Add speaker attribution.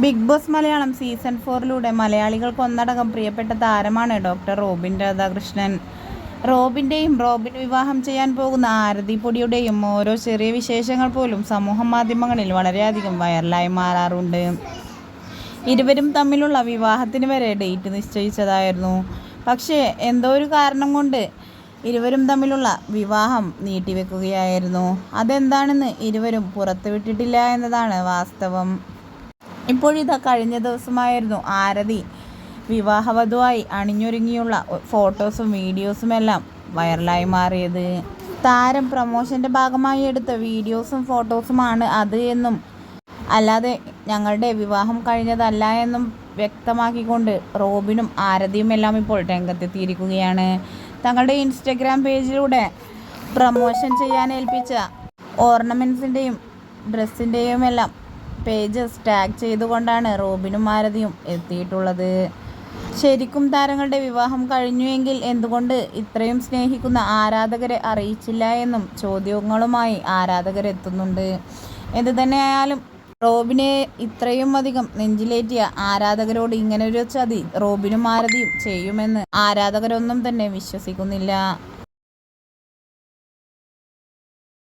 Speaker 1: Big boss Malayalam season 4 മലയാളികൾക്ക് ഒന്നടങ്കം പ്രിയപ്പെട്ട താരമാണ് ഡോക്ടർ റോബിൻ രാധാകൃഷ്ണൻ. റോബിൻ്റെയും റോബിൻ വിവാഹം ചെയ്യാൻ പോകുന്ന ആരതി പൊടിയുടെയും ഓരോ ചെറിയ വിശേഷങ്ങൾ പോലും സമൂഹ മാധ്യമങ്ങളിൽ വളരെയധികം വൈറലായി മാറാറുണ്ട്. ഇരുവരും തമ്മിലുള്ള വിവാഹത്തിന് വരെ ഡേറ്റ് നിശ്ചയിച്ചതായിരുന്നു. പക്ഷേ എന്തോ ഒരു കാരണം കൊണ്ട് ഇരുവരും തമ്മിലുള്ള വിവാഹം നീട്ടിവെക്കുകയായിരുന്നു. അതെന്താണെന്ന് ഇരുവരും പുറത്തുവിട്ടിട്ടില്ല എന്നതാണ് വാസ്തവം. ഇപ്പോഴിതാ കഴിഞ്ഞ ദിവസമായിരുന്നു ആരതി വിവാഹവധുവായി അണിഞ്ഞൊരുങ്ങിയുള്ള ഫോട്ടോസും വീഡിയോസുമെല്ലാം വൈറലായി മാറിയത്. താരം പ്രമോഷൻ്റെ ഭാഗമായി എടുത്ത വീഡിയോസും ഫോട്ടോസുമാണ് അത് എന്നും അല്ലാതെ ഞങ്ങളുടെ വിവാഹം കഴിഞ്ഞതല്ല എന്നും വ്യക്തമാക്കിക്കൊണ്ട് റോബിനും ആരതിയുമെല്ലാം ഇപ്പോൾ രംഗത്തെത്തിയിരിക്കുകയാണ്. തങ്ങളുടെ ഇൻസ്റ്റഗ്രാം പേജിലൂടെ പ്രമോഷൻ ചെയ്യാൻ ഏൽപ്പിച്ച ഓർണമെൻറ്റ്സിൻ്റെയും ഡ്രസ്സിൻ്റെയുമെല്ലാം പേജസ് ടാഗ് ചെയ്തുകൊണ്ടാണ് റോബിനും ആരതിയും എത്തിയിട്ടുള്ളത്. ശരിക്കും താരങ്ങളുടെ വിവാഹം കഴിഞ്ഞുവെങ്കിൽ എന്തുകൊണ്ട് ഇത്രയും സ്നേഹിക്കുന്ന ആരാധകരെ അറിയിച്ചില്ല എന്നും ചോദ്യങ്ങളുമായി ആരാധകരെത്തുന്നുണ്ട്. എന്തുതന്നെയായാലും റോബിനെ ഇത്രയും അധികം നെഞ്ചിലേറ്റിയ ആരാധകരോട് ഇങ്ങനൊരു ചതി റോബിനും ആരതിയും ചെയ്യുമെന്ന് ആരാധകരൊന്നും തന്നെ വിശ്വസിക്കുന്നില്ല.